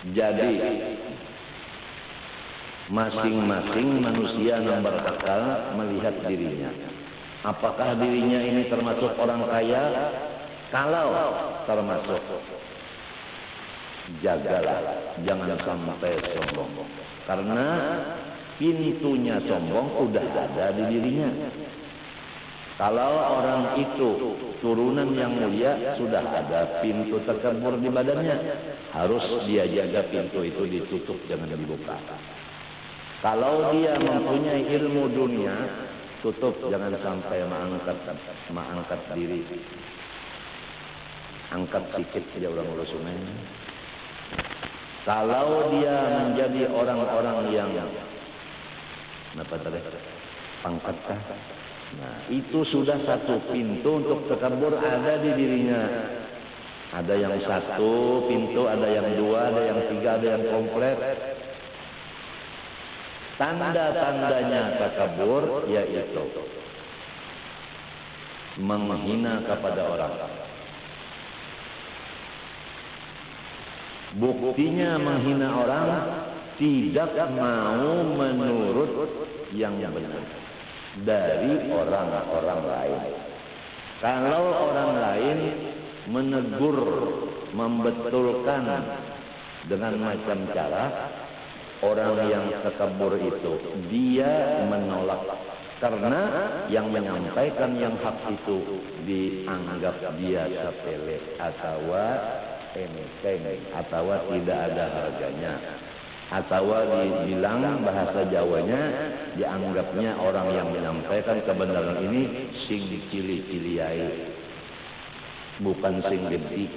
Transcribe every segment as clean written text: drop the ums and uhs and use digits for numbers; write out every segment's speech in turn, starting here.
Jadi masing-masing manusia yang berakal melihat dirinya. Apakah dirinya ini termasuk orang kaya? Kalau termasuk, jagalah, jangan sampai sombong. Karena pintunya sombong udah ada di dirinya. Kalau orang itu turunan yang mulia, sudah ada pintu takabur di badannya. Harus dia jaga pintu itu ditutup, jangan dibuka. Kalau dia mempunyai ilmu dunia, tutup, jangan sampai mengangkat diri. Angkat sikit saja orang urusannya. Kalau dia menjadi orang-orang yang apa tadi? Pangkatkah? Nah, itu sudah satu pintu untuk takabur ada di dirinya. Ada yang satu pintu, ada yang dua, ada yang tiga, ada yang komplit. Tanda-tandanya takabur yaitu menghina kepada orang. Buktinya menghina orang, tidak mau menurut yang benar dari orang-orang lain. Kalau orang lain menegur, membetulkan dengan macam cara, orang yang takabur itu dia menolak, karena yang menyampaikan yang hak itu dianggap dia sepele atau enteng atau tidak ada harganya, atau dibilang bahasa Jawanya dianggapnya orang yang menyampaikan kebenaran ini sing cili-ciliai, bukan sing gede.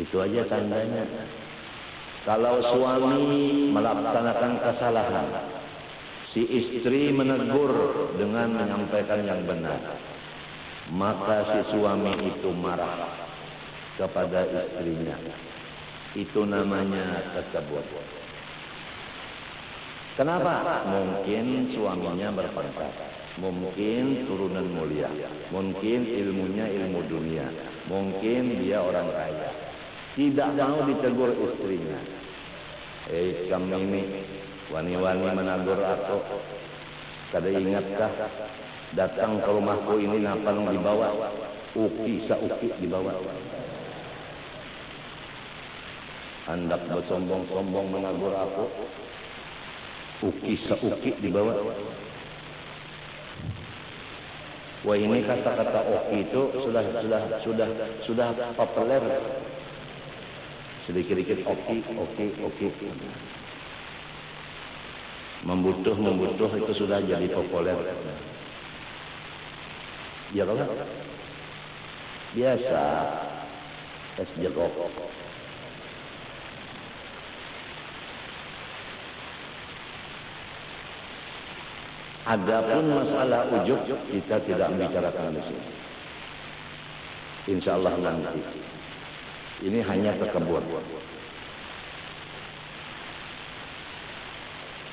Itu aja tandanya. Kalau suami melaksanakan kesalahan, si istri menegur dengan menyampaikan yang benar, maka si suami itu marah kepada istrinya. Itu namanya takabur. Kenapa? Mungkin suaminya berpangkat, mungkin turunan mulia, mungkin ilmunya ilmu dunia, mungkin dia orang kaya. Tidak mau ditegur istrinya. Kamu ini wani-wani menegur aku. Kada ingatkah datang ke rumahku ini napa nang dibawa? Uki sauki dibawa. Hendak bersombong-sombong menegur aku. Uki sauki dibawa. Wah, ini kata-kata uki itu sudah populer. Sedikit-sedikit oke. Membutuh itu sudah jadi populer. Ya kan? Biasa. Es jeruk. Adapun masalah ujub kita tidak membicarakan di sini. Insya Allah nanti. Ini hanya takabur.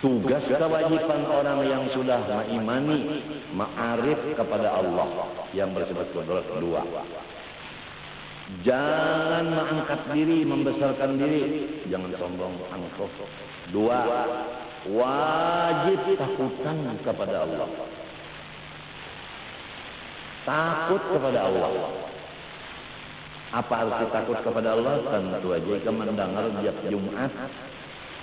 Tugas kewajiban orang yang sudah mengimani, ma'arif kepada Allah yang bersifat kedua. Jangan mengangkat diri, membesarkan diri, jangan sombong, angkuh. Dua, wajib takutan kepada Allah. Takut kepada Allah. Apa arti takut kepada Allah? Tentu aja jika mendengar tiap Jumat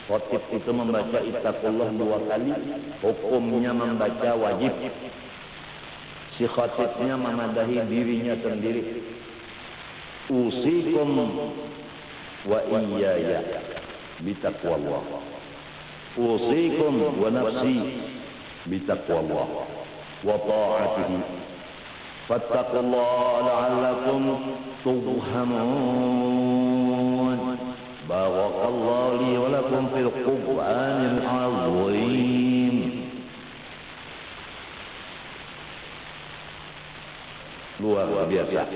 khotib itu membaca ittaqullah 2 kali, hukumnya membaca wajib. Si khotibnya memadahi dirinya sendiri. Usikum wa iyaya bitaqwallah. Usikum wa nafsi bitaqwallah wa ta'atihi. Fattaqullaha la'allakum turhamun. Barakallahu li wa lakum fil Qur'anil azim. Luar biasa.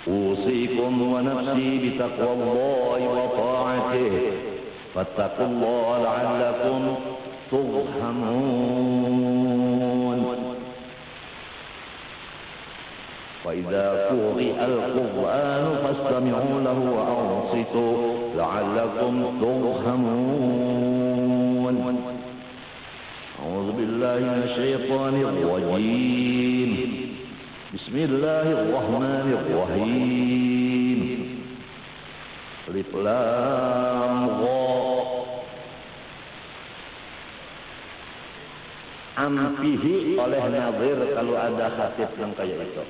Usikum wa nafsi bitaqwallahi wa ta'atihi. Fattaqullaha la'allakum turhamun. وإذا قرئ القرآن فاستمعوا له وأنصتوا لعلكم ترحمون. أعوذ بالله من الشيطان الرجيم. بسم الله الرحمن الرحيم. ألف لام را. Ampihi oleh nazir kalau ada khatib yang kayak itu.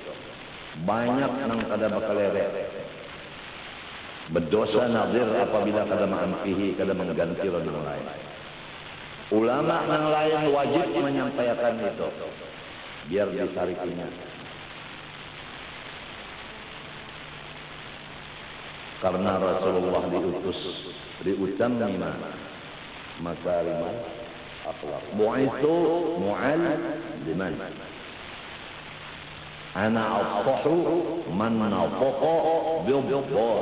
Banyak yang kada bakal leret. Berdosa nazir apabila kada ma'ampihi, kada mengganti orang lain. Ulama yang lain wajib menyampaikan itu biar ditarikinya. Karena Rasulullah diutam lima makarimah akhlak. Bu'ithu mu'alliman. Ana afsahu man nafaqa bidda.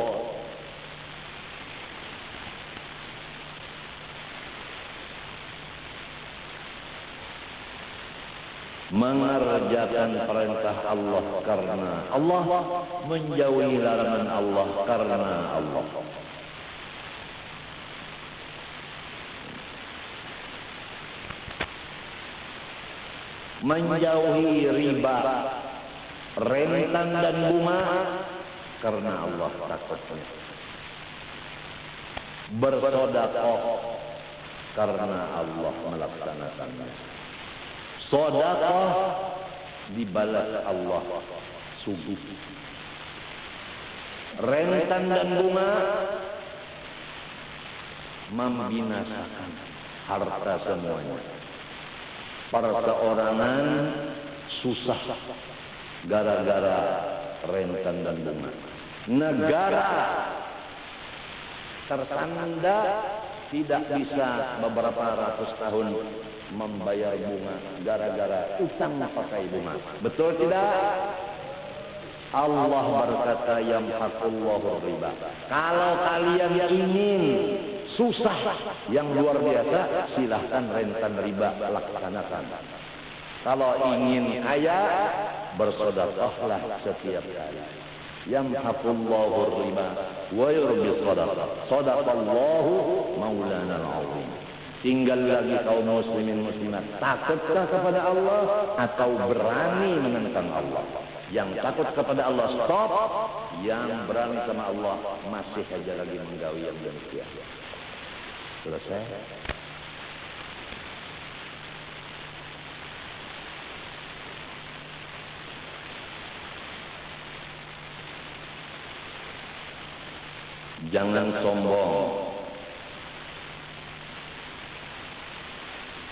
Mengerjakan perintah Allah karena Allah, menjauhi larangan Allah karena Allah. Menjauhi riba, rentan dan bunga karena Allah takutnya. Bersedekah karena Allah melaksanakannya. Sedekah dibalas Allah sungguh. Rentan dan bunga membinasakan harta semuanya. Perorangan susah gara-gara rentan dan bunga. Negara tertanda tidak bisa beberapa ratus tahun membayar bunga gara-gara utang pakai bunga. Betul tidak? Allah berkata yamhaqullahu riba. Kalau kalian ingin susah yang luar biasa, silahkan rentan riba laksanakan. Kalau ingin kaya, bersedekahlah setiap hari. Yamhaqullahu riba wa yurbi shadaqah. Shadaqallahu maulana al-azim. Tinggal lagi kaum muslimin muslimat, takutkah kepada Allah atau berani menentang Allah? Yang takut kepada Allah stop, yang berani sama Allah masih saja lagi menggawi yang demikian. Selesai. Jangan sombong.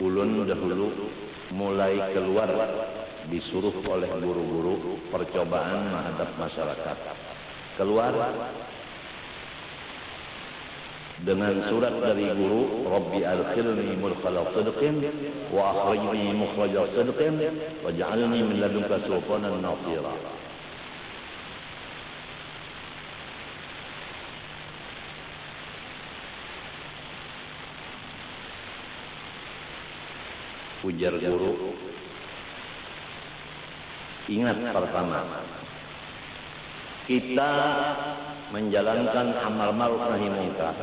Ulun dahulu mulai keluar disuruh oleh guru-guru percobaan menghadap masyarakat. Keluar dengan surat dari guru, Rabbi adkhilni mudkhala sidqin wa akhrijni mukhraja sidqin waj'alni min ladunka sultanan nasira. Ujar guru, ingat pertama, kita menjalankan amar ma'ruf nahi munkar,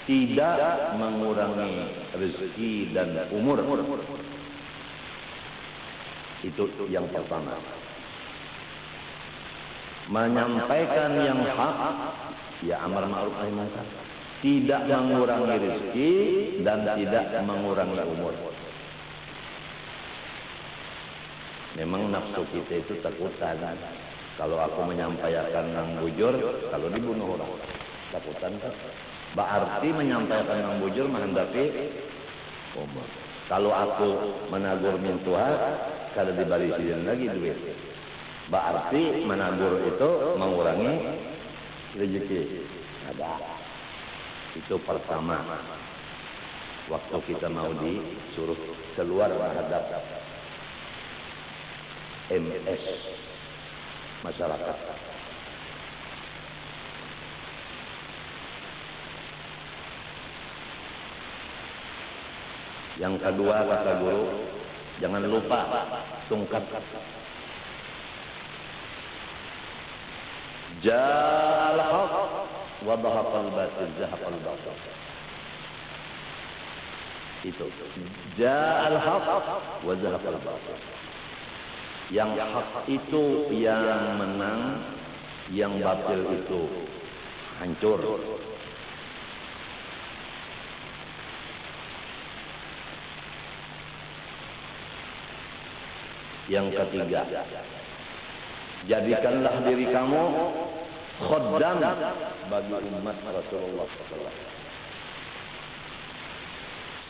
tidak mengurangi rezeki dan umur. Itu yang pertama. Menyampaikan yang hak, ya amar ma'ruf nahi munkar, tidak mengurangi rezeki dan tidak mengurangi umur. Memang nafsu kita itu takutan. Kalau aku menyampaikan yang bujur, kalau dibunuh orang, takutan kan? Berarti menyampaikan yang bujur menghendapi umur. Kalau aku menagur mintuha, kalau dibalikin lagi duit. Berarti menagur itu mengurangi rezeki. Ada. Itu pertama. Waktu kita mau disuruh keluar menghadap MS masyarakat. Yang kedua kata guru, jangan lupa tungkat. Ja'al haq wa dhahaqal batil, zahaqal batil. Itu. Ja'al haq wa zahaqal batil. Yang hak itu yang menang, yang batil itu hancur. Yang ketiga, jadikanlah diri kamu khaddam bagi umat Rasulullah SAW.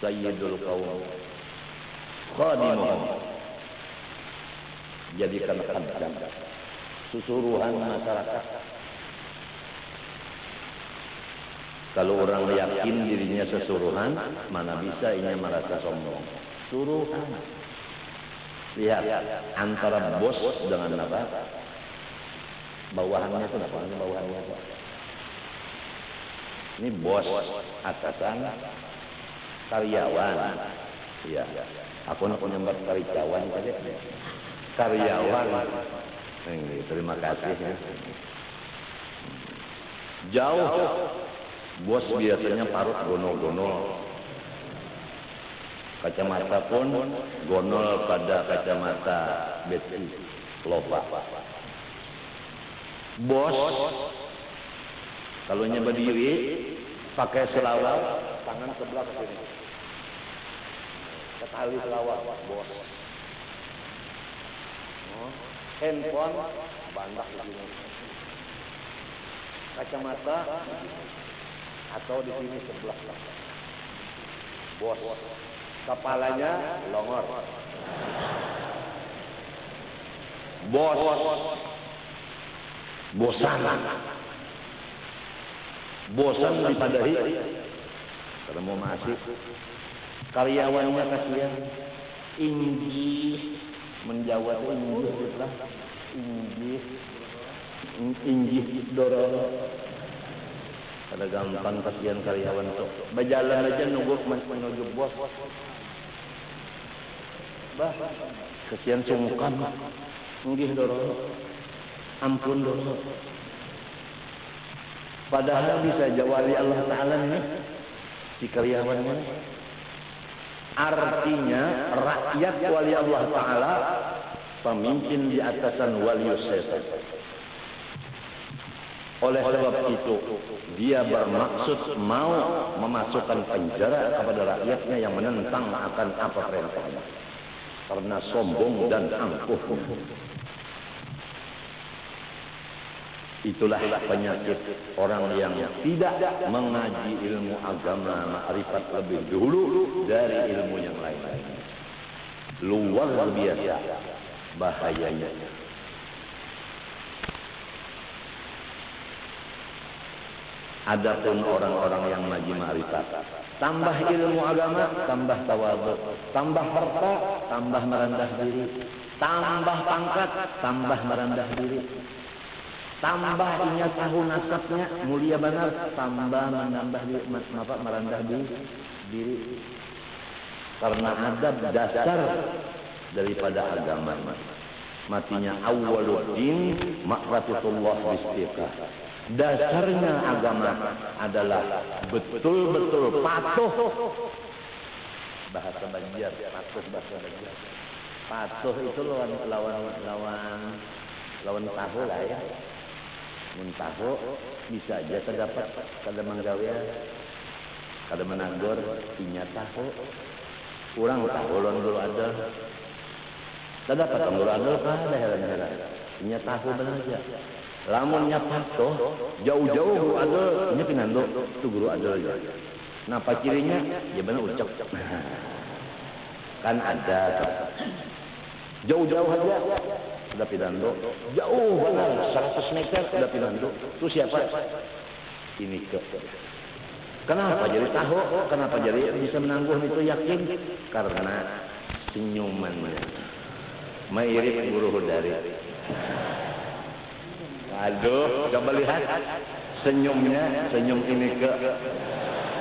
Sayyidul Qaum, khadimuhum. Jadikan khaddam, susuruhan masyarakat. Kalau orang yakin dirinya sesuruhan, mana bisa ini merasa sombong. Suruhan. Lihat antara bos dengan apa? Bawahannya itu apa? Bawahannya itu. Ini bos, atasan, karyawan. Iya. Aku nak nyambat karyawan tadi. Karyawan. Terima kasih. Jauh. Bos biasanya parut gonol-gonol. Kacamata pun gonol pada kacamata besi lopa. Bos kalau nya berdiri pakai selawar, tangan sebelah ke sini. Ketali selawar bos. Handphone bandak di sini. Kacamata atau di sini sebelah. Bos. Kepalanya longor. Bos. Bosan dipadahi. Karena mau masih. Karyawannya kasihan. Inggih. Menjawab inggih. Inggih dorong. Ada gampang kasihan karyawan itu. Berjalan aja nunggu menuju bos. Bah, kasihan sungkan. Nggih dorong. Ampun dorong. Padahal bisa jawali Allah Ta'ala nih. Si karyawannya. Artinya rakyat wali Allah Ta'ala. Pemimpin di atasan wali setan. Oleh sebab itu, dia bermaksud mau memasukkan penjara kepada rakyatnya yang menentang akan apa perintahnya. Karena sombong dan angkuh. Itulah penyakit orang yang tidak mengaji ilmu agama ma'rifat lebih dulu dari ilmu yang lain-lain. Luar biasa bahayanya. Adapun orang-orang yang ngaji ma'rifat, tambah ilmu agama, tambah tawadhu, tambah harta, tambah merendah diri, tambah pangkat, tambah merendah diri, tambah ingat tahu nasabnya mulia benar, tambah menambah merendah diri. Karena adab dasar daripada agama. Matinya awwaluddin ma'rifatullah bistiqah. Dasarnya agama adalah betul-betul patuh. Bahasa Banjar, patuh bahasa Banjar. Patuh itu lawan tahu lah ya. Mun tahu bisa aja terdapat kada manggawian, kada menanggor, inya tahu. Kurang tahu lawan dulu ada. Terdapat tanggul ada kada heran-heran. Inya tahu benar aja. Lamunnya patuh, jauh-jauh guru ada, nya pinando, itu guru ada aja. Napa cirinya? Ya benar ucap. Kan ada. Jauh-jauh aja, sudah pinando. Jauh banget, 100 meter sudah pinando. Itu siapa? Ini ke. Kenapa jadi tahu? Kenapa jadi bisa menangguh itu yakin? Karena senyumannya. Mirip guru dari. Aduh, coba lihat senyumnya, senyum ini ke,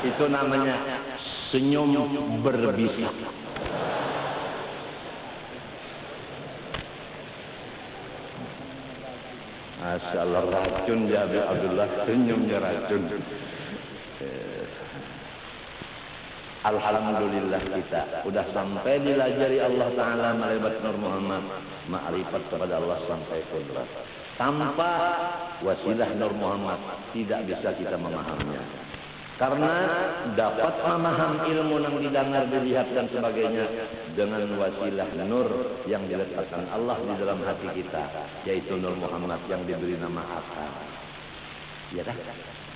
itu namanya senyum berbisa. Masya Allah, racun ya Abdullah, senyumnya racun. Alhamdulillah kita sudah sampai dilajari Allah Ta'ala melibat Nur Muhammad, ma'rifat kepada Allah sampai kudrat. Tanpa wasilah Nur Muhammad tidak bisa kita memahaminya. Karena dapat memaham ilmu yang didengar, dilihat dan sebagainya dengan wasilah nur yang diletakkan Allah di dalam hati kita, yaitu Nur Muhammad yang diberi nama akal. Ya dah.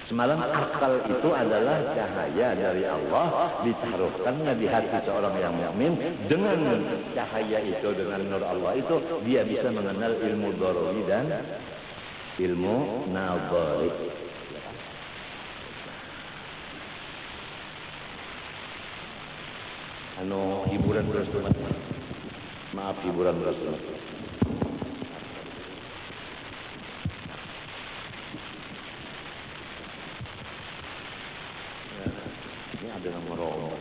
Semalam akal itu adalah cahaya dari Allah ditaruhkannya di hati seorang yang mukmin. Dengan cahaya itu, dengan nur Allah itu, dia bisa mengenal ilmu dharuri dan ilmu nadhari. Hiburan beras teman. Maaf, hiburan beras teman. Ini ada yang merubah.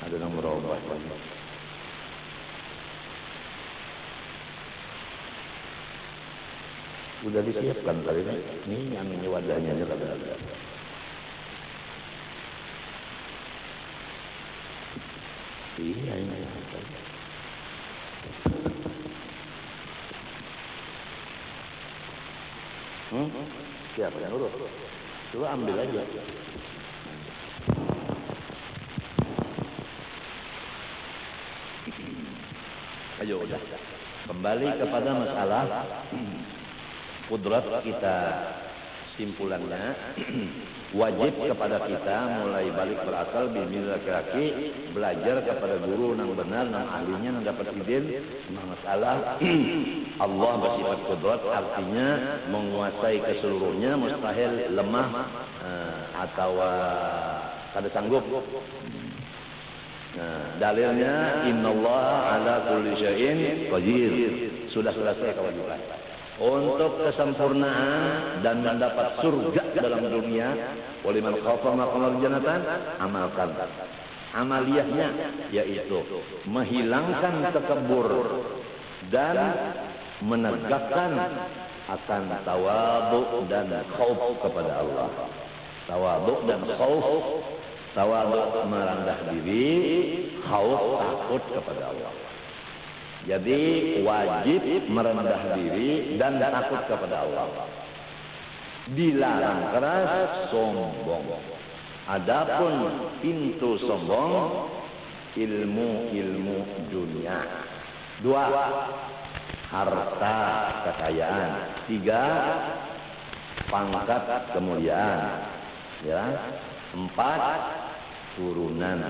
Ada yang merubah. Sudah disiapkan kali ini. Ini yang ini wadahnya aja ada. Iya ini. Siapa yang urus? Coba ambil aja. Ayo udah. Kembali kepada masalah kudrat kita. Simpulannya, wajib kepada kita mulai balik berakal bimbing laki-laki, belajar kepada guru yang benar, yang ahlinya, yang dapat izin. Masalah Allah bersifat kudrat, artinya menguasai keseluruhnya, mustahil lemah atau kada sanggup. Nah, dalilnya innallaha ala kulli syai'in qadir. Sudah selesai kewajiban. Untuk kesempurnaan dan mendapat surga dalam dunia, waliman khafa maqamal jannatan, amalkan. Amaliyahnya yaitu menghilangkan takabur dan menegakkan akan tawadhu dan khauf kepada Allah. Tawadhu dan khauf. Tawadhu merendah diri, khauf takut kepada Allah. Jadi wajib merendah diri dan takut kepada Allah. Dilarang keras sombong. Adapun pintu sombong ilmu dunia. 2, harta kekayaan. 3, pangkat kemuliaan. Ya. 4, turunan.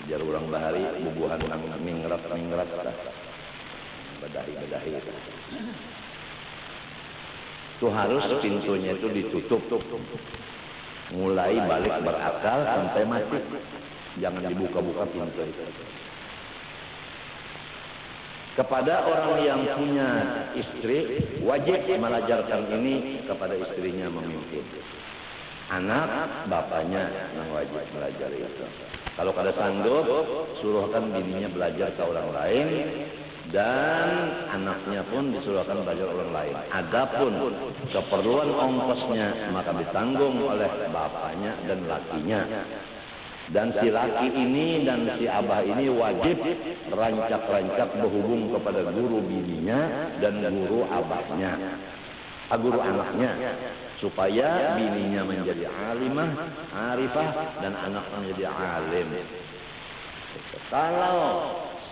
Jar orang bahari bubuhan mingrat badahi. Itu harus pintunya itu ditutup. Mulai balik berakal sampai mati. Jangan dibuka-buka pintu itu. Kepada orang yang punya istri, wajib mengajarkan ini kepada istrinya memimpin. Anak, bapaknya yang wajib belajar itu. Kalau kada sanggup, suruhkan bininya belajar ke orang lain, dan anaknya pun disuruhkan belajar orang lain. Adapun keperluan ongkosnya maka ditanggung oleh bapaknya dan lakinya. Dan si laki ini dan si abah ini wajib rancak-rancak berhubung kepada guru bininya dan guru abahnya, guru anaknya, supaya bininya menjadi alimah, arifah, dan anaknya menjadi alim. Kalau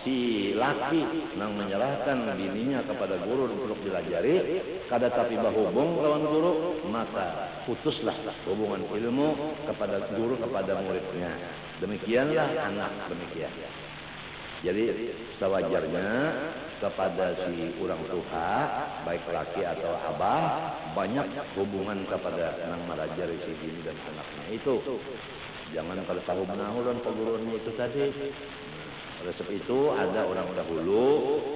si laki yang menyerahkan bininya kepada guru untuk dilajari, kada tapi berhubung lawan guru, maka putuslah hubungan ilmu kepada guru kepada muridnya. Demikianlah anak demikian. Jadi sewajarnya kepada si orang tua, baik laki atau abah, banyak hubungan kepada yang melajari si bini dan anaknya itu. Jangan kalau tahu menahu dan perguruannya itu tadi. Oleh sebab itu ada orang dahulu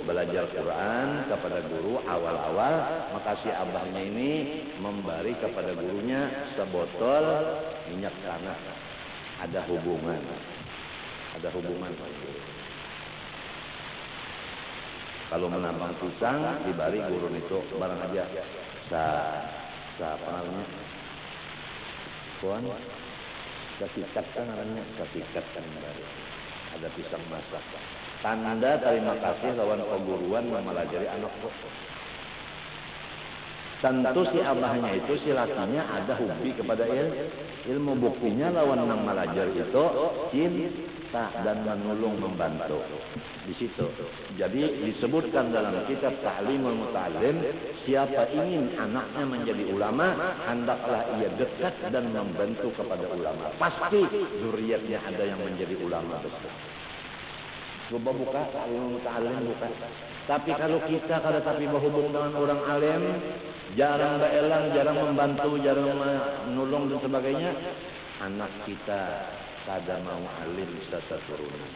belajar Quran kepada guru awal-awal, maka si abahnya ini memberi kepada gurunya sebotol minyak tanah. Ada hubungan. Kalau menambang pisang dibari gurun itu barang aja apa namanya? Puan, satikat kan namanya, satikat kan namanya. Ada pisang masak. Tanda terima kasih lawan perguruan memelajari anakku. Tentu si abahnya itu, si lakinya ada hobi kepada ilmu. Buktinya lawan nang malajar itu cinta dan menolong membantu. Di situ. Jadi disebutkan dalam kitab Ta'limul Muta'allim, siapa ingin anaknya menjadi ulama, hendaklah ia dekat dan membantu kepada ulama. Pasti zuriatnya ada yang menjadi ulama besar. Coba buka Ta'limul Muta'allim, buka. Tapi kalau kita tapi berhubung dengan orang alim, jarang berelang, jarang membantu, jarang menolong dan sebagainya, anak kita kada mau alim serta turunan.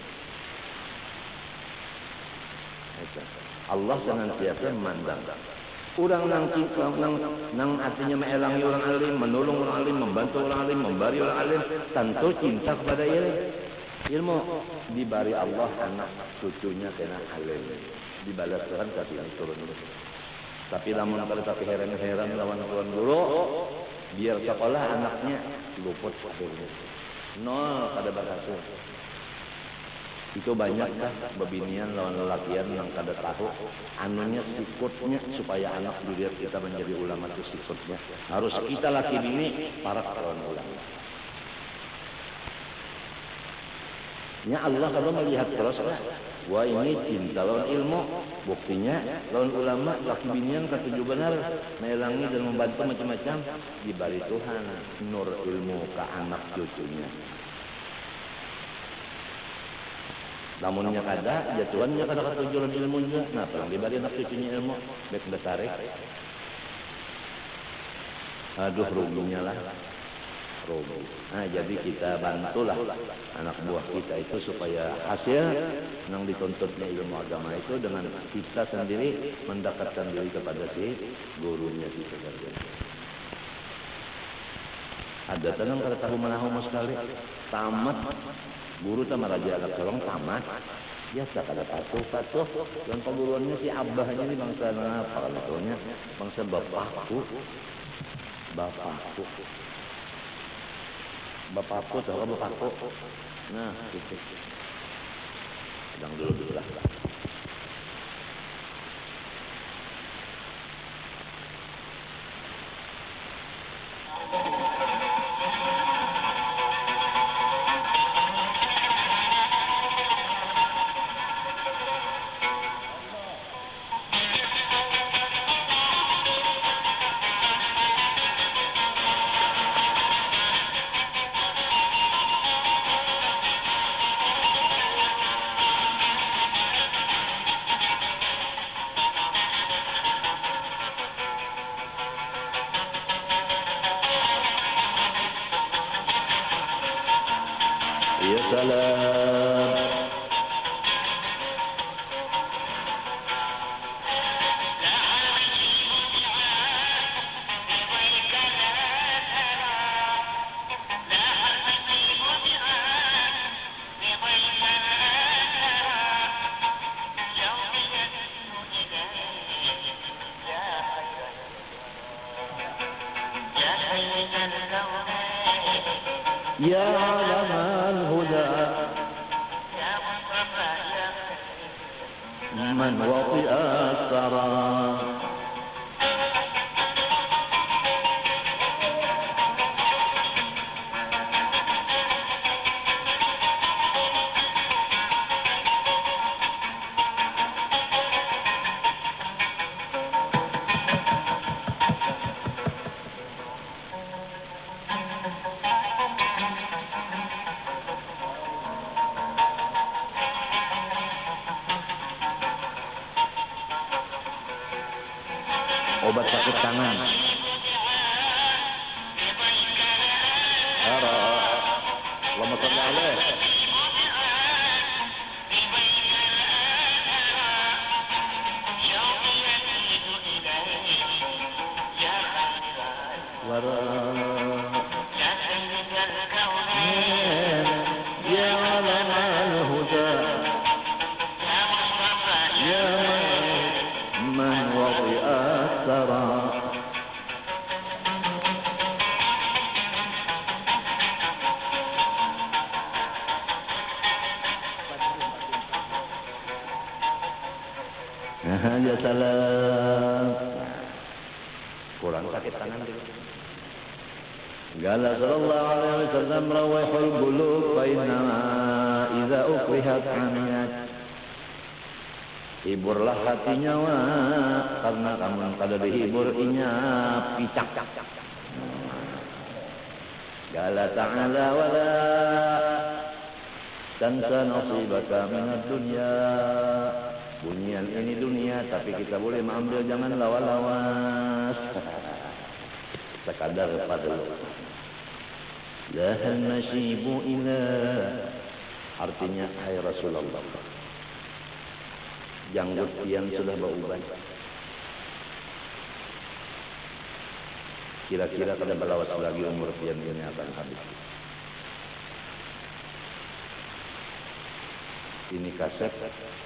Allah senantiasa memandang. Orang nang artinya meelangi orang alim, menolong orang alim, membantu orang alim, memberi orang alim, tentu cinta kepada ilmu. Dibari Allah anak cucunya kena alim. Dibalaskan kasih yang turun. Tapi lamun kalau tapi heran-heran lawan tuan guru, biar sekolah anaknya luput ilmu. Nol kada berhasil. Itu banyak bebinian lawan lelakian yang kada tahu anunya sikutnya supaya anak dilihat kita menjadi ulama itu sikutnya. Harus kita laki bini para kawan ulama. Ya Allah kalau melihat terus, wah ini cinta lawan ilmu, buktinya lawan ulama laki binian ketujuh benar, melangi dan membantu macam-macam, diberi Tuhan nur ilmu ke anak cucunya. Namunnya kada, jatuhannya kada ketujuan ilmu juga. Nah, perang diberi anak cucunya ilmu, baik besar. Aduh ruginya lah. Nah, jadi kita bantulah anak buah kita itu supaya hasil yang dituntutnya ilmu agama itu dengan kita sendiri mendekatkan diri kepada si gurunya si pekerja. Ada tenang kada tahu menahu sekali tamat guru sama raja anak solong tamat biasa kada patuh dan perguruannya si abahnya ini bangsa apa katanya bangsa bapakku tahu kan bapakku. Nah, gitu. Sedang dulu lah. Ya salam. Ya alamal huda man wati'a as-sara. Obat sakit tangan. Allahumma shalli alaihi. Ya alamal huda ya man من وطئ الثرى ya salam. Kurang sakit tangan dulu. Qala sallallahu alaihi wasallam rawihul qulub fa inna idza ukrihat amiyat. Hiburlah hatinya wa karena kamu kada dihibur inya picak. Qala ta'ala wala tansa nasibaka minad dunya. Bunyian ini dunia, tapi kita boleh mengambil, jangan lawas-lawas. Sekadar pada lahal nasibu ila. Artinya, hai Rasulullah, janggut yang sudah beruban. Kira-kira kada balawas lagi umur pian ini akan habis. Ini kaset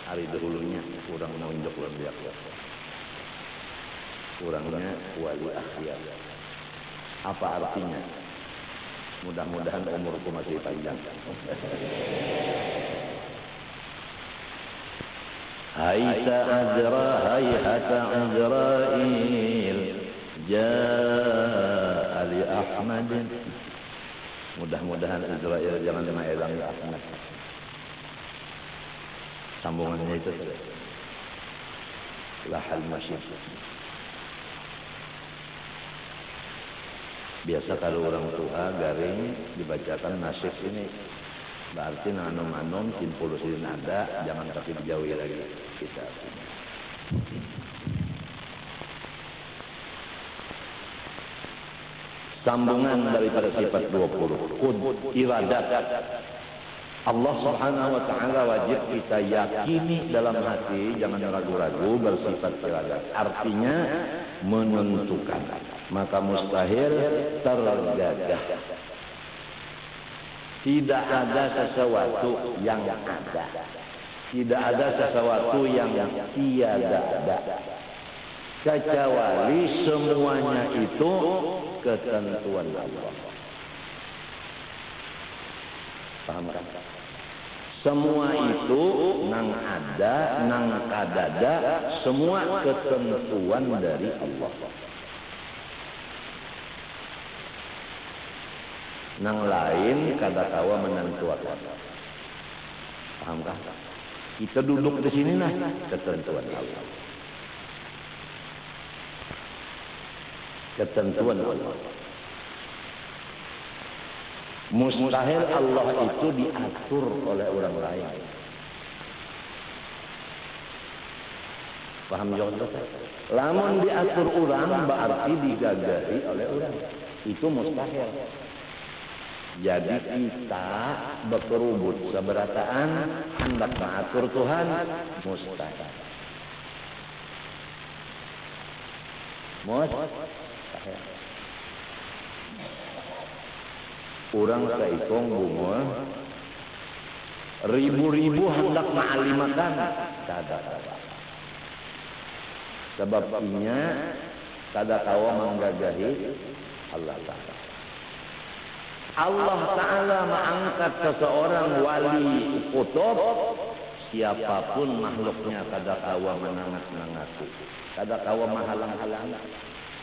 hari dahulunya kurang menunjuk lebih akbar. Kurangnya wali akhir. Apa artinya? Mudah-mudahan umurku masih panjang. Haita azra hayhata azrail jaa li Ahmad. Mudah-mudahan Israel jangan mengelangi Ahmad. Sambungannya itu lahal masyid. Biasa kalau orang tua garing dibacakan nasyid ini berarti nanum-nanum simpul sidin ada, jangan tapi dijauhi lagi kita. Sambungan daripada sifat 20 qud iradat. Allah Subhanahu wa taala wajib kita yakini dalam hati, jangan ragu-ragu bersifat iradat. Artinya menentukan, maka mustahil tergagah. Tidak ada sesuatu yang ada. Tidak ada sesuatu yang tiada ada. Kecuali semuanya itu ketentuan Allah. Paham kan? Semua itu nang ada, nang kadada, semua ketentuan dari Allah. Nang lain kadakawa menentukan. Paham kan? Kita duduk di sini nah, ketentuan Allah. Ketentuan Allah. Mustahil Allah itu diatur oleh orang lain. Paham juga? Lamun diatur orang berarti digagari oleh orang. Itu mustahil. Jadi kita berkerubut seberataan hendak mengatur Tuhan mustahil. Mustahil. Orang seikong bunga ribu-ribu hendak ma'alimakan kada-kada. Sebabnya kada-kawa menggagahi Allah Ta'ala. Allah Ta'ala mengangkat seseorang wali kutub, siapapun makhluknya kada-kawa menangat-nangati, kada-kawa menghalang-halang.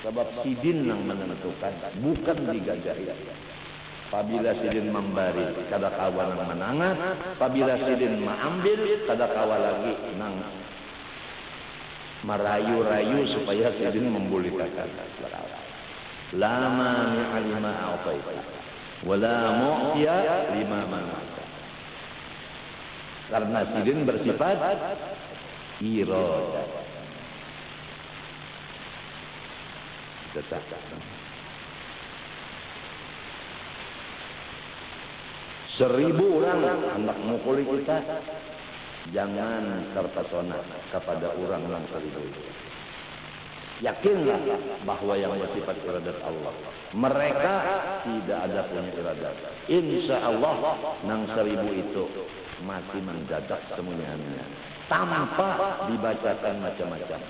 Sebab sidin yang menentukan, bukan digagahi. Apabila sidin memberi, kada kawa nang menangat. Apabila sidin mengambil, kada kawa lagi nang merayu-rayu supaya sidin membulitakan. Lama ni'alima a'taita wala mu'tiya lima man'ata. Karena sidin bersifat iradah. Tetap. Seribu orang hendak mukuli kita, jangan terpesona kepada orang yang seribu itu. Yakinlah bahwa yang bersifat iradat Allah. Mereka tidak ada punya iradat. Insya Allah nang seribu itu mati mendadak semuanya tanpa dibacakan macam-macam.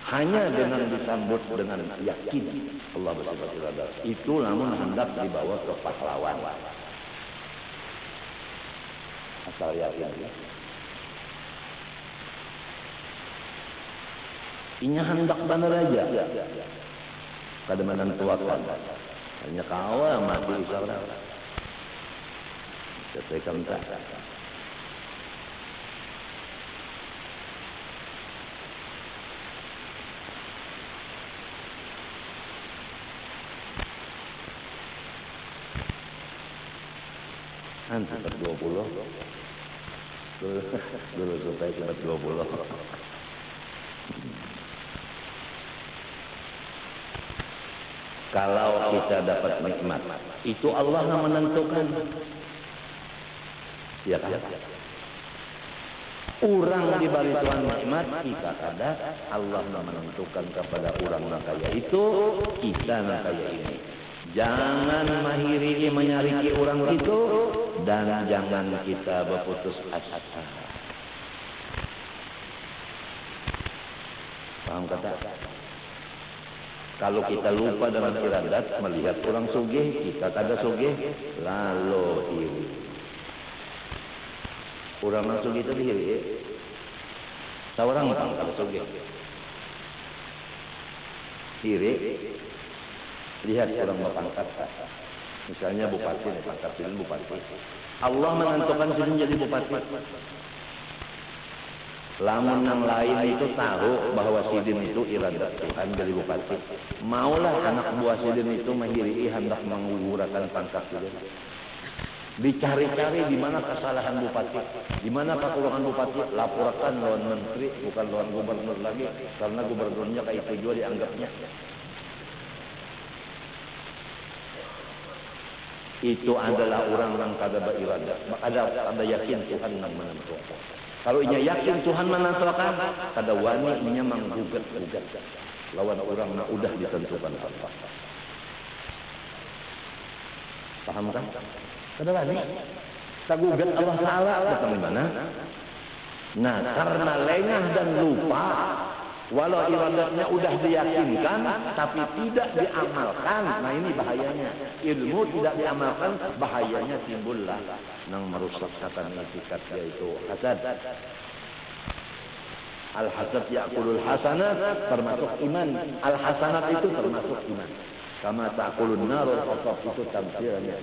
hanya dengan disambut dengan yakin Allah bersifat irada. Itu namun hendak dibawa ke pahlawan. Asal yakin. Inya hendak benar aja. Kadang-kadang tuakan. Hanya kawa mati isyarat. Sesuai kamta. Nanti per 20 dulu supaya cepat 20. Kalau kita dapat nikmat, itu Allah yang menentukan. Ya kan? Orang diberi Tuhan nikmat, kita kada Allah yang menentukan kepada orang yang kaya itu, kita yang kaya ini. Jangan mahiri menyariki orang itu, dan jangan kita berputus asa. Paham kata? Kalau kita lupa dengan iradat, melihat orang sugih, kita kada sugih, lalu iri. Orang yang sugih itu diri. Seorang kalau sugih. Iri. Lihat orang berpangkat. Misalnya bupati, pangkat sidin bupati. Allah menentukan sidin jadi bupati. Lamun yang lain itu tahu bahwa sidin itu iradat Tuhan jadi bupati. Maulah anak buah sidin itu menghiri hendak mengugurkan pangkat sidin. Dicari-cari di mana kesalahan bupati, di mana kekurangan bupati, laporkan lawan menteri, bukan lawan gubernur lagi, karena gubernurnya kayak itu juga dianggapnya. Itu adalah orang yang kada beriradah, ada yakin Tuhan yang menentukan. Kalau inya yakin Tuhan menentukan, kada wani inya menggugat-gugat lawan orang yang udah ditentukan Allah. Paham kan? Kada wani. Tak gugat Allah Taala datang mana? Nah, karena lengah dan lupa, walau iradatnya udah diyakinkan, tapi tidak diamalkan. Nah ini bahayanya. Ilmu tidak diamalkan, bahayanya timbullah yang merusak kata etikat yaitu hasad. Al-hasad ya'kulul hasanat, termasuk iman. Al-hasanat itu termasuk iman. Kama ta'kulun narul qasab, itu tamsilnya.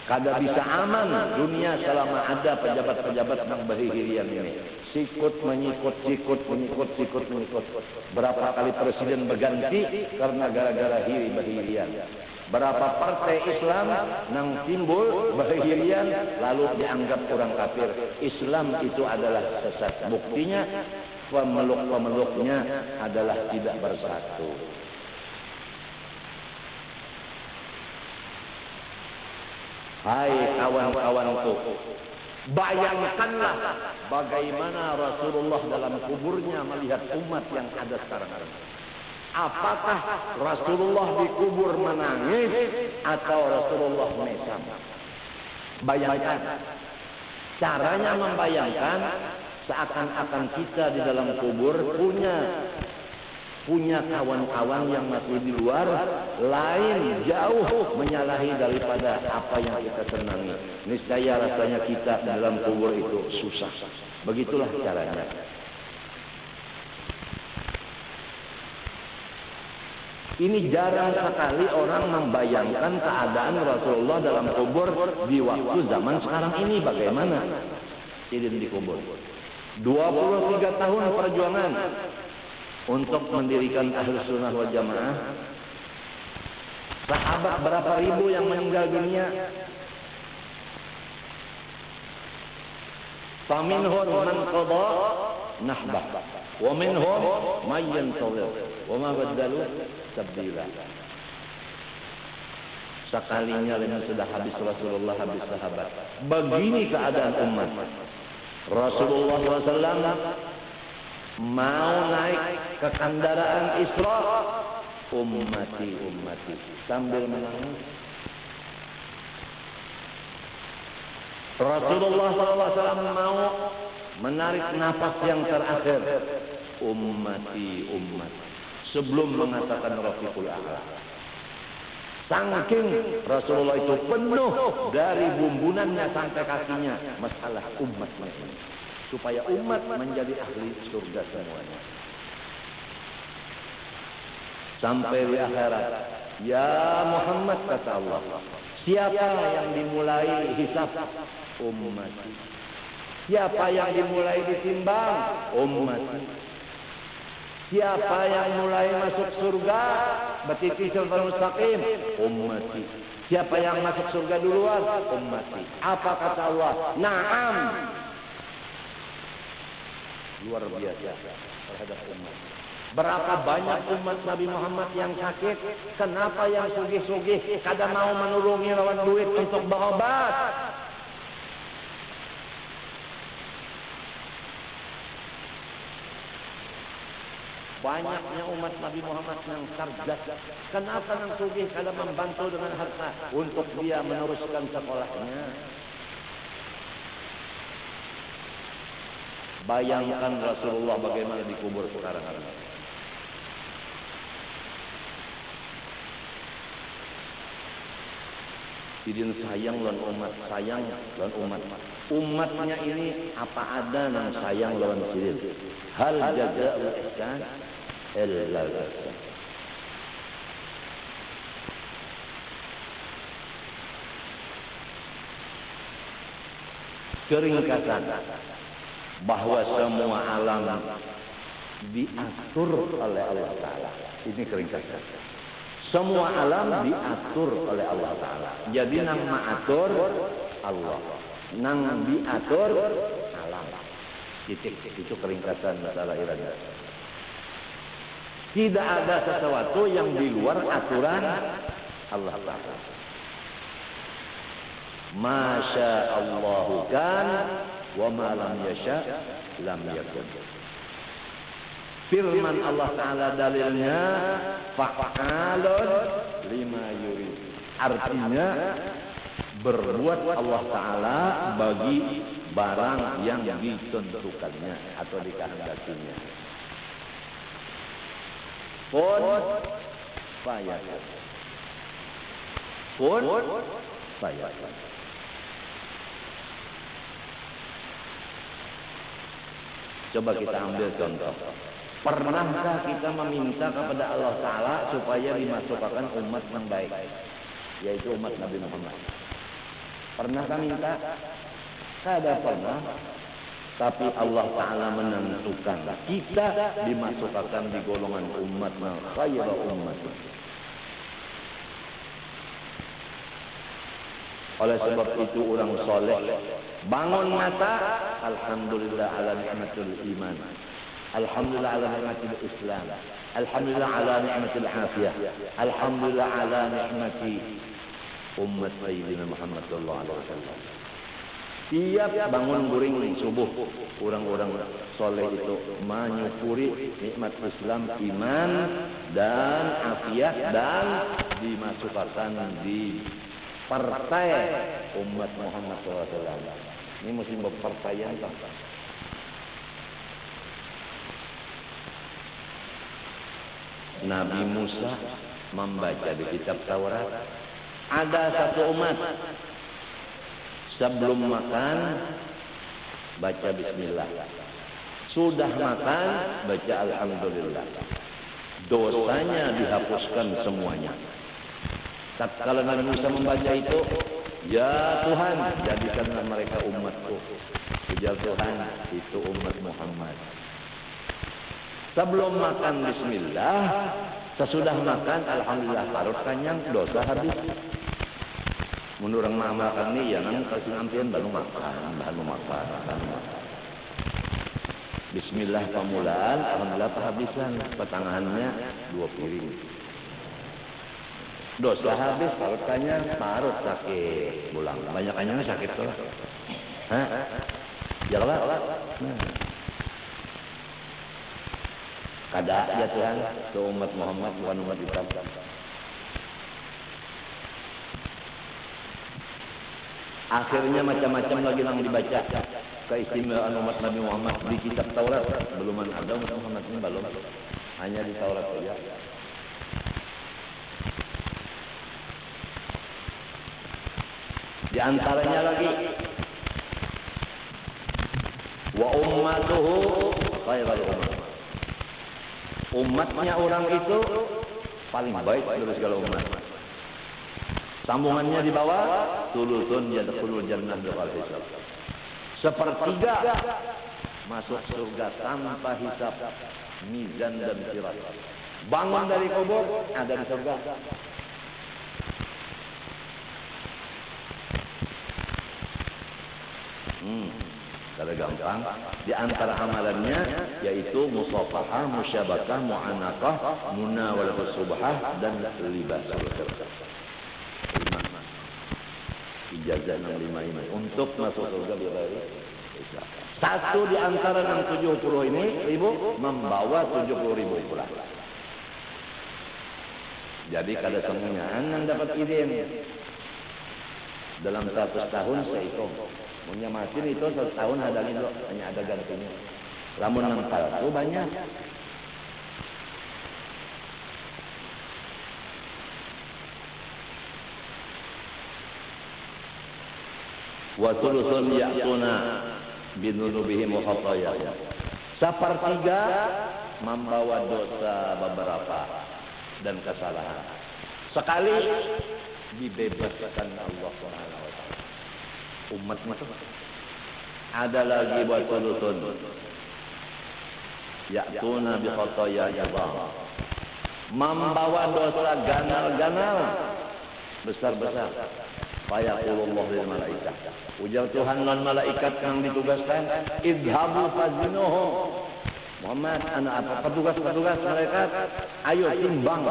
Kada bisa aman dunia selama ada pejabat-pejabat yang berhirian ini. Sikut menyikut. Berapa kali presiden berganti karena gara-gara berhirian. Berapa partai Islam yang timbul berhirian lalu dianggap orang kafir. Islam itu adalah sesat. Buktinya pemeluk-pemeluknya adalah tidak bersatu. Hai kawan-kawanku, bayangkanlah bagaimana Rasulullah dalam kuburnya melihat umat yang ada sekarang. Apakah Rasulullah dikubur menangis atau Rasulullah mesam? Bayangkan. Caranya membayangkan seakan-akan kita di dalam kubur punya kawan-kawan yang masih di luar, lain jauh menyalahi daripada apa yang kita senangi. Niscaya rasanya kita dalam kubur itu susah. Begitulah caranya. Ini jarang sekali orang membayangkan keadaan Rasulullah dalam kubur di waktu zaman sekarang ini. Bagaimana sidin di kubur? 23 tahun perjuangan untuk mendirikan Ahlus Sunnah wal Jamaah. Sahabat berapa ribu yang meninggal dunia. Faminhum man qada nahbah wa minhum man yantazir wa ma badalu tabdila. Sekalinya lima sudah habis Rasulullah, habis sahabat. Begini keadaan umat. Rasulullah SAW mau naik ke kendaraan Isra, ummati sambil menangis. Rasulullah SAW mau menarik nafas yang terakhir. Ummati, ummati. Sebelum mengatakan Rafiqul A'la. Saking Rasulullah itu penuh dari bumbunannya sampai kakinya masalah umatnya ini, supaya umat menjadi ahli surga semuanya. Sampai di akhirat, ya Muhammad, kata Allah, siapa yang dimulai hisab? Ummati. Siapa yang dimulai ditimbang? Ummati. Siapa yang mulai masuk surga bertiti siratal mustaqim? Ummati. Siapa yang masuk surga duluan? Ummati. Apa kata Allah? Naam. Luar biasa terhadap umat. Berapa banyak umat Nabi Muhammad yang sakit? Kenapa yang sugih-sugih kada mau menulungi lawan duit untuk berobat? Banyaknya umat Nabi Muhammad yang cerdas. Kenapa yang sugih kada membantu dengan harta untuk dia meneruskan sekolahnya? Bayangkan Rasulullah bagaimana dikubur sekarang ini. Sidin sayang lawan umat, sayang lawan umat. Umatnya ini apa ada yang sayang lawan sidin? Hal jazaa'ul ihsan illa al-ihsan. Keringkasan bahwa semua alam diatur oleh Allah Ta'ala. Ini keringkasan. Semua alam diatur oleh Allah Ta'ala. Jadi nang maatur Allah, nang diatur alam. Titik. Itu keringkasan masalah irada. Tidak ada sesuatu yang di luar aturan Allah Ta'ala. Masya Allahu kan, wa ma lam yasha lam yakun. Firman Allah Ta'ala dalilnya fa'alun lima yurid. Artinya berbuat Allah Ta'ala bagi barang yang ditentukannya atau dikehendakinya. Kun fayakun. Kun fayakun. Coba kita ambil contoh. Pernahkah kita meminta kepada Allah Ta'ala supaya dimasukkan umat yang baik, yaitu umat Nabi Muhammad? Pernahkah minta? Tidak pernah. Tapi Allah Ta'ala menentukan kita dimasukkan di golongan umat yang khairu umat. Oleh sebab itu orang soleh bangun mata, alhamdulillah ala ni'matul iman, alhamdulillah ala ni'matil Islam, alhamdulillah ala ni'matil afiyah, alhamdulillah ala ni'mati umat Sayyidina Muhammad sallallahu alaihi wasallam. Tiap bangun guring subuh, orang-orang soleh itu menyukuri nikmat Islam, iman dan afiat, dan dimasukkan di partai umat Muhammad SAW. Ini mesti berpercayaan. Nabi Musa membaca di kitab Taurat, ada satu umat sebelum makan baca bismillah, sudah makan baca alhamdulillah, dosanya dihapuskan semuanya. Tatkala Nabi Musa membaca itu, ya Tuhan, jadikanlah mereka umatku. Ujar Tuhan, itu umat Muhammad. Sebelum makan bismillah, sesudah makan alhamdulillah parut kanyang, dosa habis. Menurut makan ni, ya nang kasih ampian baru makan. Bismillah pamulaan, alhamdulillah kehabisan, pertengahannya 2 piring. Dosa habis, parut kanyang, parut sakit, pulang. Banyak kanyangnya sakit tuh. Hah? Jalan. Kada ya Tuhan, ke umat Muhammad bukan umat Islam. Akhirnya macam-macam lagi yang dibaca. Keistimewaan umat Nabi Muhammad di kitab Taurat belum ada, umat Muhammad ini belum. Hanya di Taurat saja. Di antaranya lagi wa ummatuhu khairul ummah. Umatnya orang itu paling baik dari segala umat. Sambungannya di bawah, tulutun yadkhulul jannah bighayri hisab. Sepertiga masuk surga tanpa hisab, mizan dan sirat. Bangun dari kubur ada di surga. Kalau gampang, di antara amalannya yaitu musafahah, musyabakah, mu'anaqah, munawalatus subhah dan libasul khirqah. 5. Ijazah 65 ini untuk masuk surga bighairi hisab. Satu di antara 670 ini ribu membawa 70.000 pula. Jadi kada semuanya anak dapat ide dalam 100 tahun sehitung. Punya mesin itu 1 tahun ada gitu, hanya ada gantinya. Lamun 6 palsu banyak. Wa thuluthun ya'tuna binunubihim wa khatayahum. Sepertiga membawa dosa beberapa dan kesalahan. Sekali dibebaskan Allah Subhanahu wa taala. Umat itu ada lagi buat thuluthun ya'tuna bi khatayahum. Membawa dosa ganal-ganal besar-besar. Fayaqulullah lil malaikat. Ujar Tuhan dan malaikat yang ditugaskan, idhabu fazinuhu. Muhammad, anak apa petugas-petugas malaikat, ayo timbang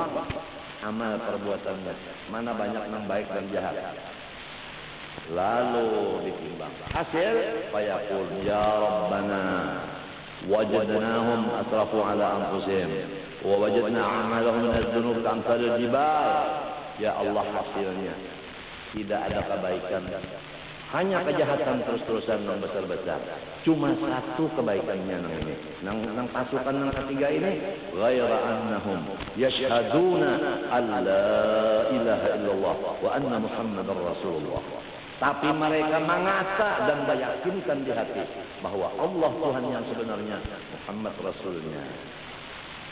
amal perbuatannya. Mana banyak yang baik dan jahat. Lalu ditimbang. Hasil fayaqul ya Rabbana wajadnahum asrafu ala anfusihim wa wajadna a'malahum min adz-dzunub ka'amsalil jibal. Ya Allah, hasilnya tidak ada kebaikan, hanya kejahatan terus-terusan yang besar-besar. Cuma satu kebaikannya nang ini, nang pasukan nang ketiga ini, ghaira annahum yashhaduna alla ilaha illallah wa anna muhammadar rasulullah. Tapi mereka mengata dan meyakinkan di hati bahwa Allah Tuhan yang sebenarnya, Muhammad Rasulnya.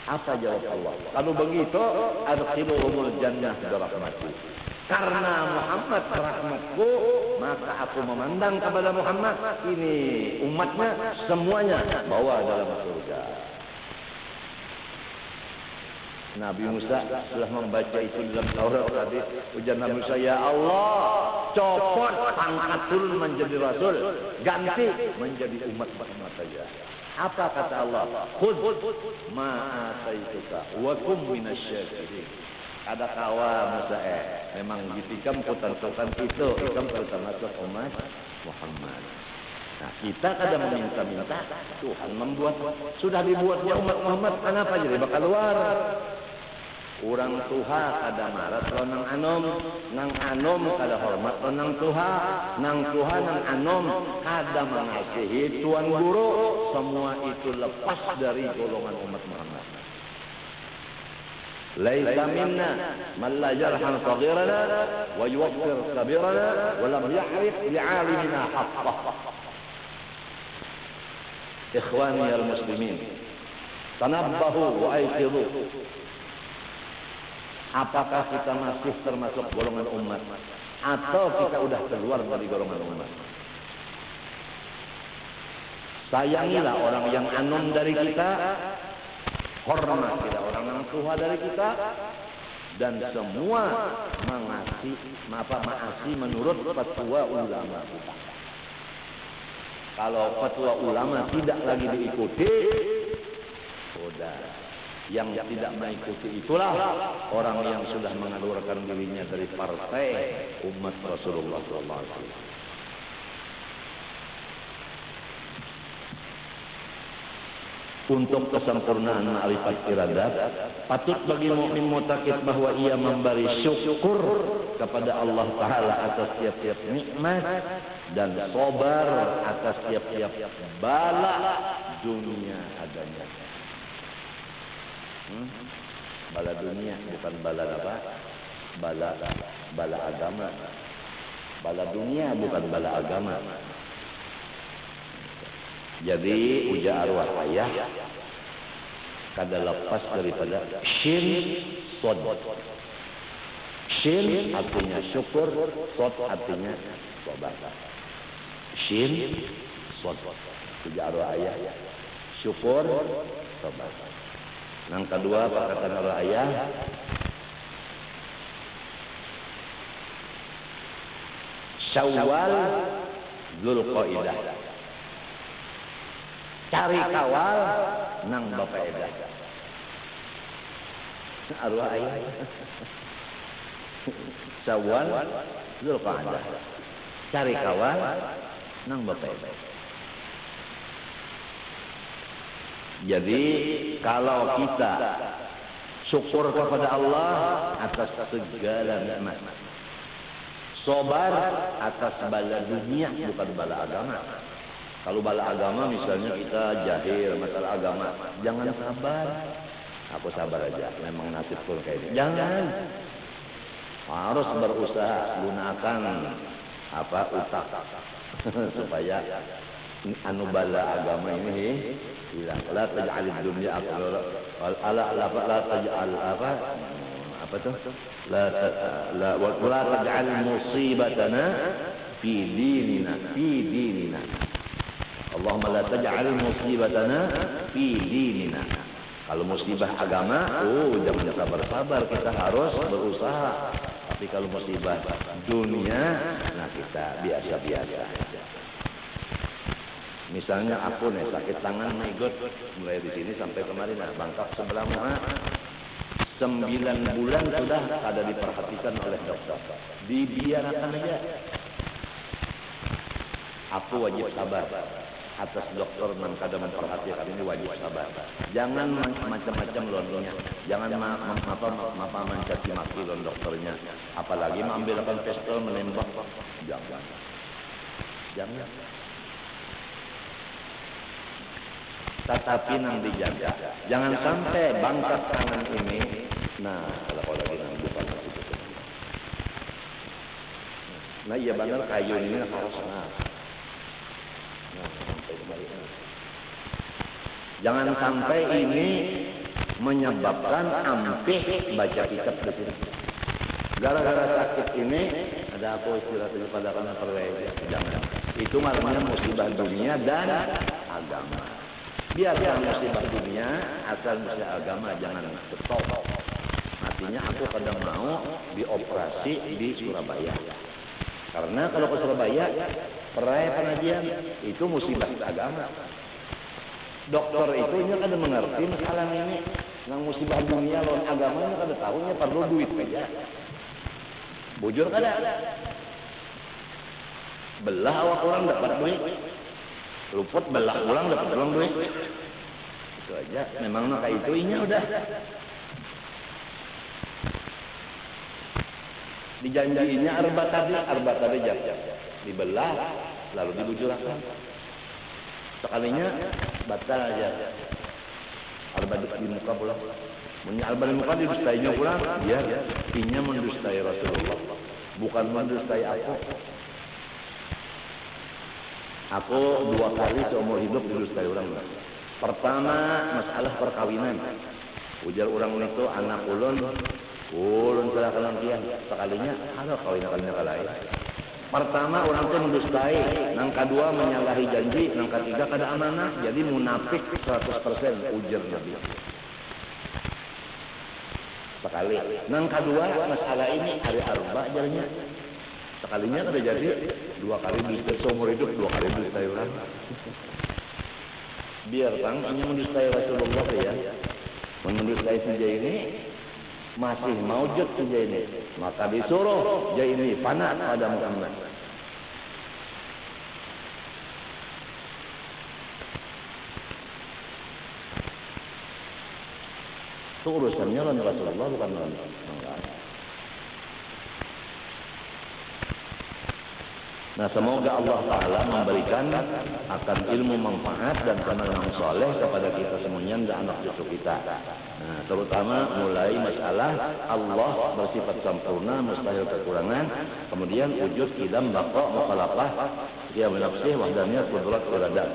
Apa jawab Allah? Kalau begitu, adkhiluhumul jannah birahmati. Karena Muhammad rahmatku, maka aku memandang kepada Muhammad, ini umatnya semuanya bawa dalam surga. Nabi Musa telah membaca itu dalam Taurat tadi. Ujar Nabi Musa, ya Allah, copot pangkatul menjadi rasul, ganti menjadi umat Muhammad saja. Apa kata Allah? Khudh ma ataituka wa kum minasyakirin. Ada kawa Musa memang ditikam putar-putar itu termasuk umat Muhammad. Nah, kita kadang meminta-minta, Tuhan membuat, sudah dibuatnya umat Muhammad, kenapa jadi bakal luar? Orang Tuhan kada marah kalau nang anom kada hormat kalau nang Tuhan nang anom kada mengasihi tuan guru, semua itu lepas dari golongan umat Muhammad. Laisa minna man la yarham saghirana wa yuwaqqir kabirana wa lam ya'rif li'alimina haqqah. Ikhwani al-muslimin, tanabbahu wa ayqidhu. Apakah kita masih termasuk golongan umat atau kita sudah keluar dari golongan umat? Sayangilah orang yang anom dari kita, hormatilah orang yang tua dari kita, dan semua mengasihi menurut fatwa ulama kita. Kalau fatwa ulama tidak lagi diikuti, sudah. Yang tidak mengikuti itulah orang yang sudah mengeluarkan dirinya dari partai umat Rasulullah SAW. untuk kesempurnaan ma'rifat iradat, patut bagi mukmin mutakid bahwa ia memberi syukur kepada Allah Ta'ala atas tiap-tiap nikmat dan sabar atas tiap-tiap bala dunia adanya. Bala dunia bukan bala apa? Bala agama. Bala dunia bukan bala agama. Jadi ujar arwah ayah kada lepas daripada shin sod. Shin artinya syukur, sod artinya sabar. Shin sod. Ujar arwah ayah syukur, sabar. Yang kedua perkataan arwah ayah Syawal Dzulqa'dah. Cari kawal nang bapaedah. Arwah ayah. Syawal Dzulqa'dah. Cari kawal nang bapaedah. Jadi kalau kita syukur kepada Allah atas segala nikmat, sabar atas bala dunia bukan bala agama. Kalau bala agama misalnya kita jahil masalah agama, jangan sabar. Aku sabar aja, memang nasib pun kayak ini. Jangan. Harus berusaha gunakan utak supaya anu bala agama ini hilang. La taj'alid dunya akbar. La taj'al la taj'al musibatana fi dinina. Allahumma la taj'al musibatana fi dinina. Kalau musibah agama, jangan sabar-sabar, kita harus berusaha. Tapi kalau musibah dunia, nah kita biasa-biasa aja. Misalnya aku nih sakit tangan megot mulai di sini sampai kemarin, bangkak sebelah mana 9 bulan sudah ada diperhatikan oleh dokter. Dibiarkan aja. Aku wajib sabar atas dokter yang kadang memperhatikan ini, wajib sabar. Jangan macam-macam lonnya. Jangan mencaci maki lon dokternya. Apalagi mengambilkan pistol menembak. Jangan. Tetapi nang dijaga. Jangan sampai bangkat tangan ini. Nah, kalau lagi nang bukan itu. Nah, iya benar kayu ini harus jangan sampai ini menyebabkan ampih baca kitab di sini. Gara-gara sakit ini ada aku istirahat pada karena perwaya. Jangan. Itu malamnya musibah dunia dan agama. Biar musibah dunia asal musibah agama jangan stop. Artinya aku kadang mau dioperasi di Surabaya. Karena kalau ke Surabaya, perai pengajian itu musibah agama. Dokter itu kan mengerti masalah ini. Yang musibah dunia lawan agama ini kan tahunya perlu duit aja. Bujur kan ada. Belah awak orang dapat duit. Luput belah ulang dapat ulang duit. Itu aja. Memang kayak itu inya udah. Dijanjinya arba tadi jam dibelah lalu dibujurkan. Sekalinya batal aja. Arba di muka pula. Arba di muka didustainya pula. Dia inya mendustai Rasulullah, bukan mendustai aku. Aku 2 kali seumur hidup didustai orang. Pertama masalah perkawinan. Ujar orang itu anak ulun salah kelantian. Sekalinya ada kawin-kawinnya kalain. Pertama orang itu mendustai, yang kedua menyalahi janji, yang ketiga kada amanah, jadi munafik 100% ujar Nabi. Sekali. Yang kedua masalah ini hari arba ajarnya. Sekalinya kada jadi 2 kali dustai seumur hidup, 2 kali dustai orang. Biar bang hanya mendustai Rasulullah ya. Mendustai saja ini masih maujud saja ini, maka disuruh jadi ini panah pada Muhammad. Itu urusannya Rasulullah, bukan orang lain. Nah, semoga Allah Ta'ala memberikan akan ilmu manfaat dan amal yang soleh kepada kita semuanya dan anak cucu kita. Nah, terutama mulai masalah Allah bersifat sempurna, mustahil kekurangan. Kemudian wujud, qidam, baqa, mukhalafah, ya nafsih, wahdaniyah, qudrat, iradah.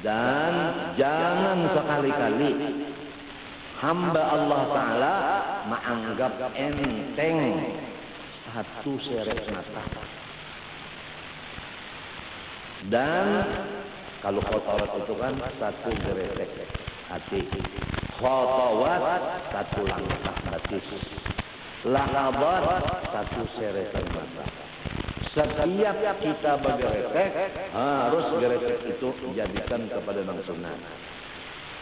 Dan jangan sekali-kali hamba Allah Ta'ala menganggap enteng satu seret mata. Dan kalau khotorat itu kan satu geretek hati, khotowat satu langkah batis, lahabat satu seretan mata. Setiap kita bergeretek harus geretek itu jadikan kepada non sunnah.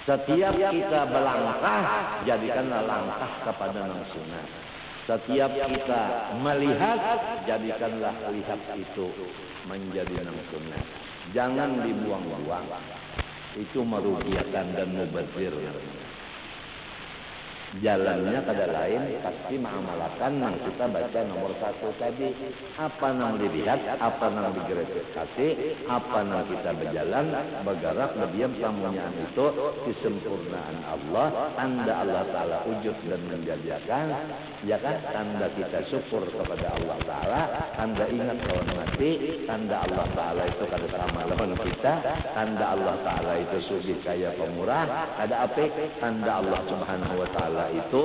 Setiap kita berlangkah jadikanlah langkah kepada non sunnah. Setiap kita melihat jadikanlah lihat itu menjadi non sunnah. Jangan dibuang-buang. Itu merugikan dan mubazir. Jalannya kada lain pasti mengamalkan yang kita baca nomor 1 tadi. Apa yang dilihat, apa yang digerifikasi, apa yang kita berjalan, bergerak, berdiam, samunyaan itu kesempurnaan Allah. Tanda Allah Ta'ala wujud dan menjadikan, ya kan? Tanda kita syukur kepada Allah Ta'ala. Tanda ingat kawan mati. Tanda Allah Ta'ala itu kada sama lawan kita. Tanda Allah Ta'ala itu sugih kaya pemurah. Ada apa? Tanda Allah Subhanahu Wa Ta'ala itu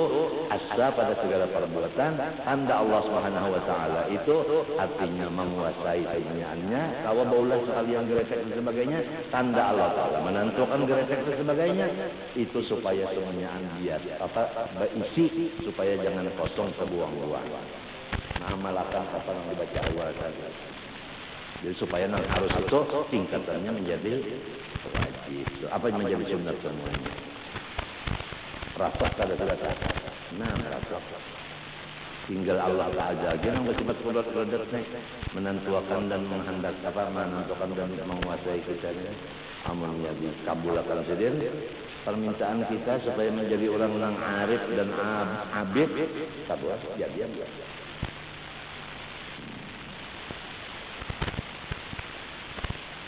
asa pada segala perbuatan. Tanda Allah Subhanahu Wa Ta'ala itu artinya menguasai dunianya. Kalau baulah sekalian geretek dan sebagainya. Tanda Allah Ta'ala menentukan geretek dan sebagainya. Itu supaya semuanya bias berisi, supaya jangan kosong terbuang-buang. Mengamalkan apa yang dibaca awal tadi. Jadi supaya harus itu tingkatannya menjadi wajib. Apa yang menjadi sunat semuanya. Rasa kada terasa. Nah, rasa. Tinggal Allah Ta'ala aja yang bersifat kudrat menentukan dan menghendak menentukan dan menguasai kita. Amalnya dikabulkan sendiri. Permintaan kita supaya menjadi orang-orang arif dan abid, kabul jadi dia.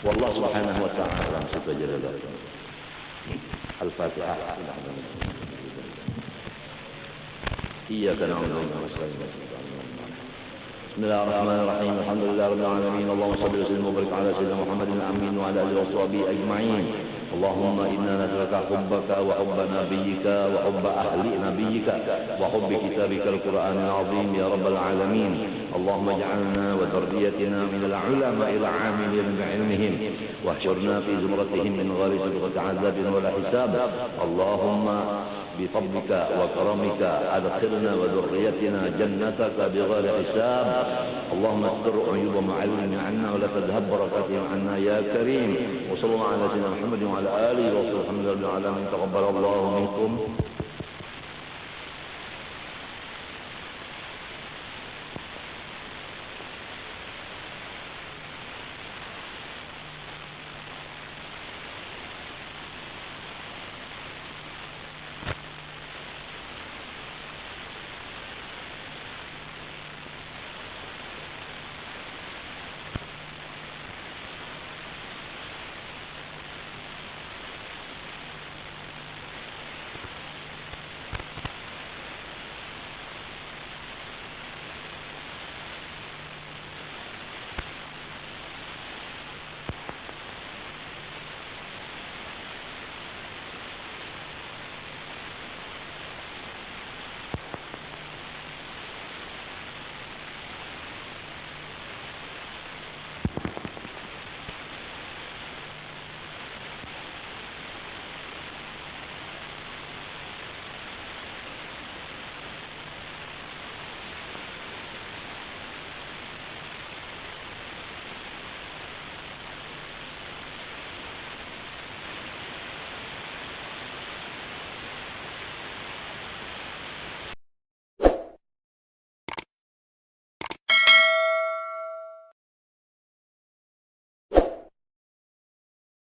Wallahu subhanahu wa ta'ala subhanahu. Al-Fatihah. إياك نعبد وإياك نستعين بسم الله الرحمن الرحيم الحمد لله رب العالمين اللهم صل وسلم وبارك على سيدنا محمد الأمين وعلى آله وصحبه أجمعين اللهم إنا نسألك حبك وحب نبيك وحب أهل نبيك وحب كتابك القرآن العظيم يا رب العالمين اللهم اجعلنا وذريتنا من العلماء العاملين بعلمهم واحشرنا في زمرتهم من غير سابقة عذاب ولا حساب اللهم بفضلك وكرمك أدخلنا وذريتنا جنتك بغير حساب اللهم استر عيوب معلم عنا ولا تذهب بركاتهم عنا يا كريم وصلى الله على سيدنا محمد وعلى آله وصحبه الحمد لله العالمين تقبل الله منكم